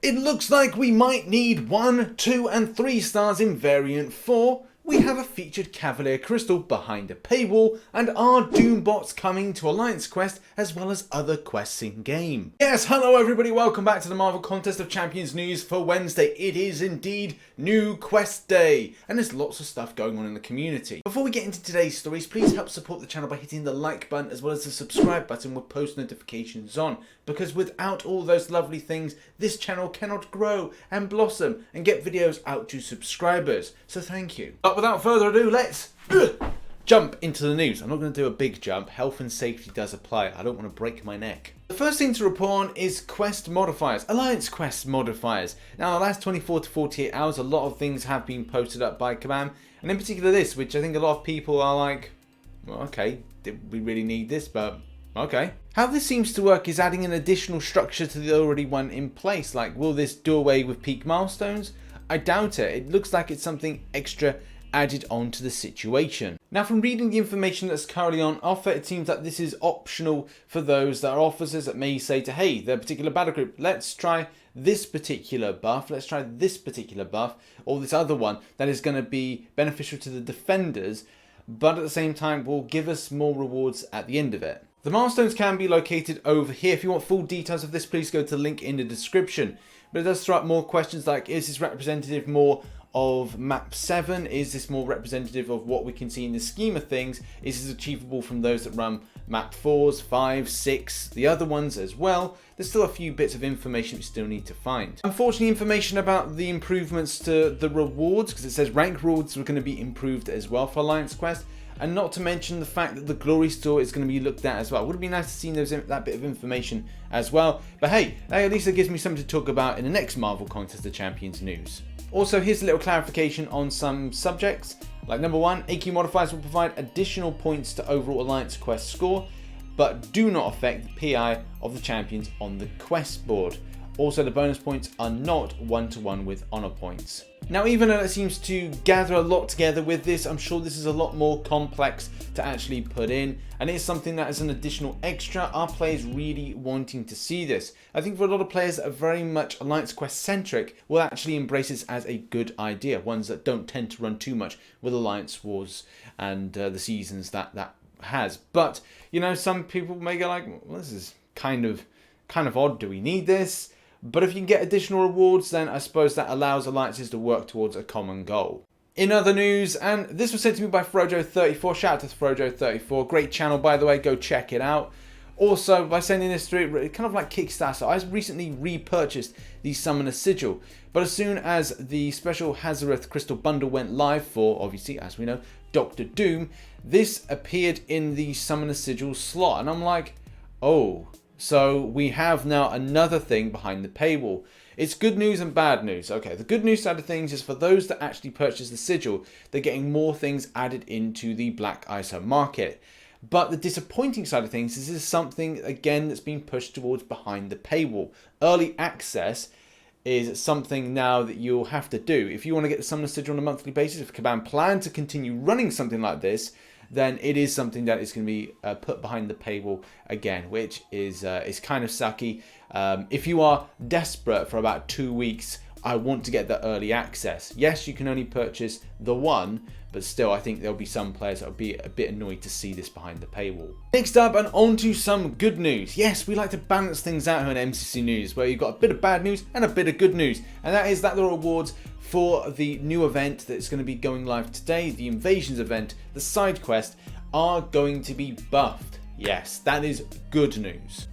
It looks like we might need 1, 2 and 3 stars in variant 4. We have a featured Cavalier crystal behind a paywall, and our Doom bots coming to Alliance Quest as well as other quests in game. Yes, hello everybody, welcome back to the Marvel Contest of Champions news for Wednesday. It is indeed new quest day, and there's lots of stuff going on in the community. Before we get into today's stories, please help support the channel by hitting the like button as well as the subscribe button with post notifications on, because without all those lovely things, this channel cannot grow and blossom and get videos out to subscribers. So thank you. But without further ado, let's jump into the news. I'm not going to do a big jump. Health and safety does apply. I don't want to break my neck. The first thing to report on is quest modifiers, Alliance Quest modifiers. Now, in the last 24 to 48 hours, a lot of things have been posted up by Kabam, and in particular this, which I think a lot of people are like, well, okay, did we really need this? But okay. How this seems to work is adding an additional structure to the already one in place. Like, will this do away with peak milestones? I doubt it. It looks like it's something extra added on to the situation. Now, from reading the information that's currently on offer, it seems that this is optional for those that are officers that may say to, hey, their particular battle group, let's try this particular buff, let's try this particular buff, or this other one that is going to be beneficial to the defenders, but at the same time will give us more rewards at the end of it. The milestones can be located over here. If you want full details of this, please go to the link in the description. But it does throw up more questions like, is this representative more of map 7? Is this more representative of what we can see in the scheme of things? Is this achievable from those that run map 4s, 5, 6, the other ones as well? There's still a few bits of information we still need to find. Unfortunately, information about the improvements to the rewards, because it says rank rewards are going to be improved as well for Alliance Quest. And not to mention the fact that the glory store is going to be looked at as well. It would be nice to see that bit of information as well. But hey, at least it gives me something to talk about in the next Marvel Contest of Champions news. Also, here's a little clarification on some subjects. Like number 1, AQ modifiers will provide additional points to overall Alliance Quest score, but do not affect the PI of the champions on the quest board. Also, the bonus points are not one-to-one with honor points. Now, even though it seems to gather a lot together with this, I'm sure this is a lot more complex to actually put in, and it's something that is an additional extra. Our players really wanting to see this. I think for a lot of players that are very much Alliance Quest centric will actually embrace this as a good idea, ones that don't tend to run too much with Alliance Wars and the seasons that has. But, you know, some people may go like, well, this is kind of odd, do we need this? But if you can get additional rewards, then I suppose that allows alliances to work towards a common goal. In other news, and this was sent to me by Frojo34, shout out to Frojo34, great channel by the way, go check it out. Also, by sending this through, it kind of like Kickstarter, so I recently repurchased the Summoner Sigil, but as soon as the special Hazareth Crystal Bundle went live for, obviously, as we know, Doctor Doom, this appeared in the Summoner Sigil slot, and I'm like, oh. So we have now another thing behind the paywall. It's good news and bad news. Okay, the good news side of things is for those that actually purchase the sigil, they're getting more things added into the Black ISO market. But the disappointing side of things is this is something, again, that's being pushed towards behind the paywall. Early access is something now that you'll have to do. If you want to get the Summoner Sigil on a monthly basis, if Kabam plan to continue running something like this, then it is something that is going to be put behind the paywall again, which is kind of sucky. If you are desperate for about 2 weeks, I want to get the early access. Yes, you can only purchase the one, but still, I think there'll be some players that will be a bit annoyed to see this behind the paywall. Next up, and on to some good news. Yes, we like to balance things out here in MCC News, where you've got a bit of bad news and a bit of good news, and that is that the rewards for the new event that's going to be going live today, the Invasions event, the side quest, are going to be buffed. Yes, that is good news.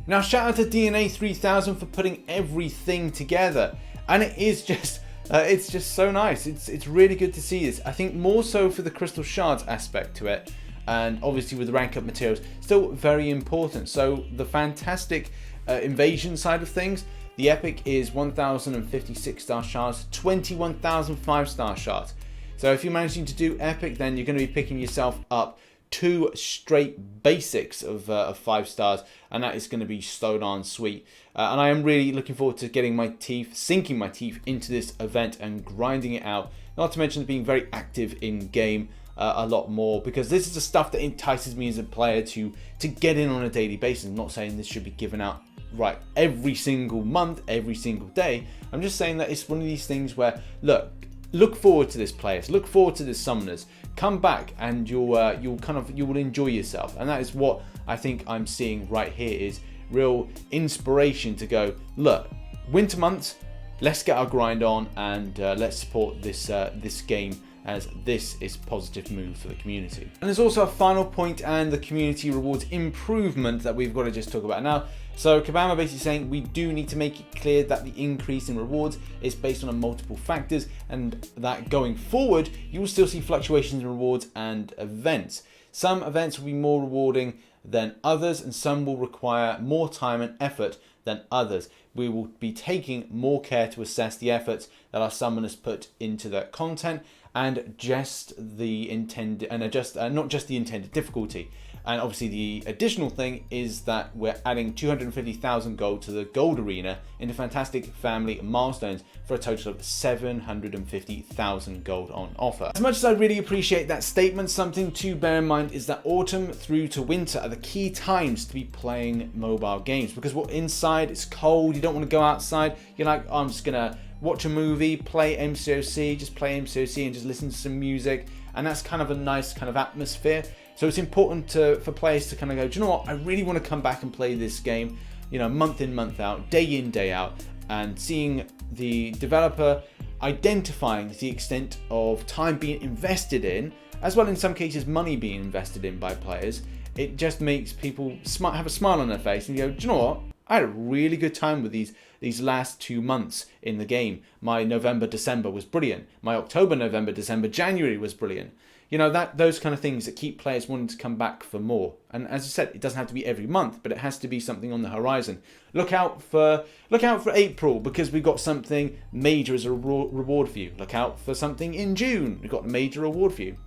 Now, shout out to DNA 3000 for putting everything together, and it is just it's just so nice. It's really good to see this. I think more so for the crystal shards aspect to it, and obviously with the rank up materials, still very important. So the fantastic invasion side of things, the epic is 1,056 star shards, 21,000 5-star shards. So if you're managing to do epic, then you're going to be picking yourself up 2 straight basics of 5 stars, and that is going to be so darn sweet. And I am really looking forward to getting my teeth, sinking my teeth into this event and grinding it out. Not to mention being very active in game a lot more, because this is the stuff that entices me as a player to get in on a daily basis. I'm not saying this should be given out right every single month, every single day. I'm just saying that it's one of these things where, look forward to this players, look forward to this summoners, come back and you will enjoy yourself. And that is what I think I'm seeing right here, is real inspiration to go, look, winter months, let's get our grind on, and let's support this game, as this is a positive move for the community. And there's also a final point and the community rewards improvement that we've got to just talk about now. So Kabam are basically saying we do need to make it clear that the increase in rewards is based on multiple factors, and that going forward you will still see fluctuations in rewards and events. Some events will be more rewarding than others, and some will require more time and effort than others. We will be taking more care to assess the efforts that our summoners put into their content, and just the intended, and adjust not just the intended difficulty. And obviously the additional thing is that we're adding 250,000 gold to the gold arena into fantastic family milestones for a total of 750,000 gold on offer. As much as I really appreciate that statement, something to bear in mind is that autumn through to winter are the key times to be playing mobile games, because we're inside, it's cold, you don't want to go outside. You're like, oh, I'm just gonna watch a movie, play MCOC, just play MCOC and just listen to some music, and that's kind of a nice kind of atmosphere. So it's important for players to kind of go, do you know what, I really want to come back and play this game, you know, month in, month out, day in, day out, and seeing the developer identifying the extent of time being invested in, as well in some cases money being invested in by players. It just makes people have a smile on their face and go, do you know what, I had a really good time with these last 2 months in the game. My November, December was brilliant. My October, November, December, January was brilliant. You know, those kind of things that keep players wanting to come back for more. And as I said, it doesn't have to be every month, but it has to be something on the horizon. Look out for April, because we've got something major as a reward for you. Look out for something in June. We've got a major reward for you.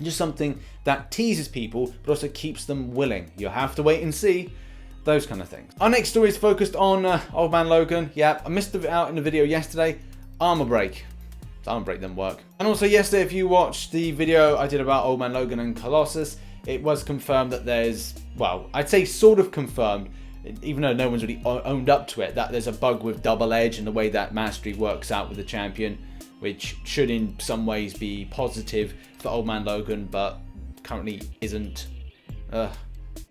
Just something that teases people, but also keeps them willing. You'll have to wait and see. Those kind of things. Our next story is focused on old Man Logan. Yeah, I missed it out in the video yesterday. Armor break. Armor break didn't work. And also yesterday, if you watched the video I did about old Man Logan and Colossus, it was confirmed that there's, well, I'd say sort of confirmed, even though no one's really owned up to it, that there's a bug with double edge and the way that mastery works out with the champion, which should in some ways be positive for old Man Logan, but currently isn't.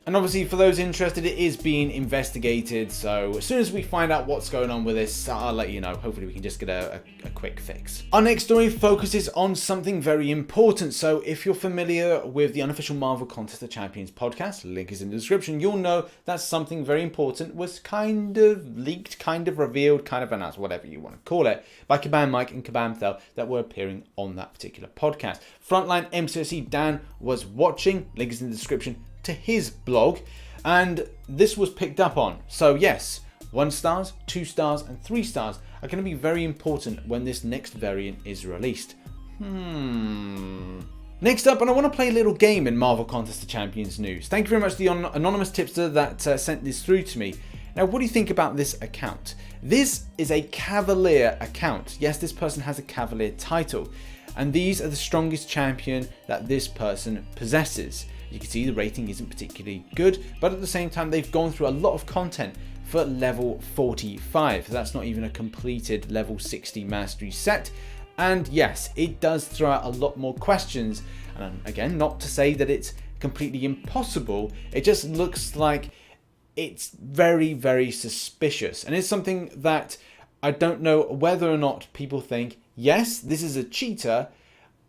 And obviously for those interested, it is being investigated, so as soon as we find out what's going on with this, I'll let you know. Hopefully we can just get a quick fix. Our next story focuses on something very important. So if you're familiar with the unofficial Marvel Contest of Champions podcast, link is in the description, you'll know that something very important was kind of leaked, kind of revealed, kind of announced, whatever you want to call it, by Kabam Mike and Kabam Thel that were appearing on that particular podcast. Frontline MCOC Dan was watching, link is in the description, to his blog, and this was picked up on. So yes, 1 stars, 2 stars and 3 stars are going to be very important when this next variant is released. Next up, and I want to play a little game in Marvel Contest of Champions news. Thank you very much to the anonymous tipster that sent this through to me. Now, what do you think about this account? This is a Cavalier account. Yes, this person has a Cavalier title, and these are the strongest champion that this person possesses. You can see the rating isn't particularly good, but at the same time they've gone through a lot of content for level 45. That's not even a completed level 60 mastery set. And yes, it does throw out a lot more questions. And again, not to say that it's completely impossible, it just looks like it's very, very suspicious. And it's something that I don't know whether or not people think, yes, this is a cheater,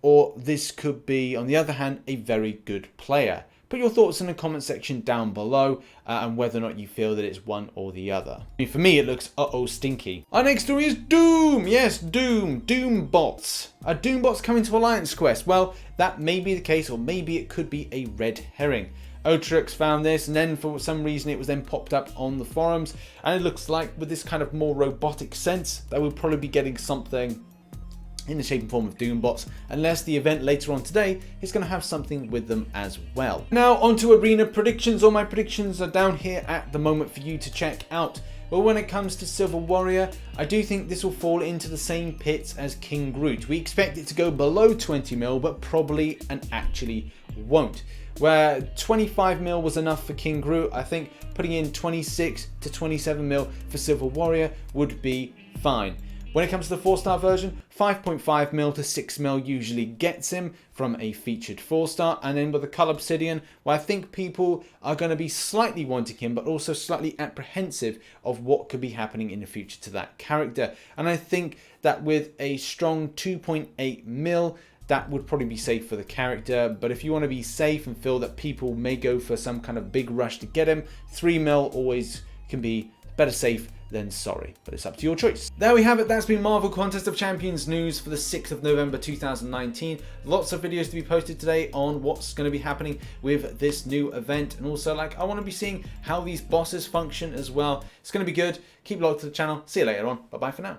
or this could be, on the other hand, a very good player. Put your thoughts in the comment section down below and whether or not you feel that it's one or the other. I mean, for me, it looks stinky. Our next story is Doom. Yes, Doom. Doom bots. Are Doom bots coming to Alliance Quest? Well, that may be the case, or maybe it could be a red herring. Otrix found this, and then for some reason it was then popped up on the forums, and it looks like with this kind of more robotic sense that we'll probably be getting something in the shape and form of Doom bots, unless the event later on today is going to have something with them as well. Now onto arena predictions. All my predictions are down here at the moment for you to check out. But when it comes to Civil Warrior, I do think this will fall into the same pits as King Groot. We expect it to go below 20 mil, but probably and actually won't. where 25 mil was enough for King Groot. I think putting in 26 to 27 mil for Civil Warrior would be fine. When it comes to the 4-star version, 5.5 mil to 6 mil usually gets him from a featured 4-star. And then with the Cull Obsidian, where I think people are going to be slightly wanting him, but also slightly apprehensive of what could be happening in the future to that character. And I think that with a strong 2.8 mil, that would probably be safe for the character. But if you want to be safe and feel that people may go for some kind of big rush to get him, 3 mil always can be better safe than sorry, but it's up to your choice. There we have it. That's been Marvel Contest of Champions news for the 6th of November 2019. Lots of videos to be posted today on what's going to be happening with this new event, and also I want to be seeing how these bosses function as well. It's going to be good. Keep locked to the channel. See you later on. Bye bye for now.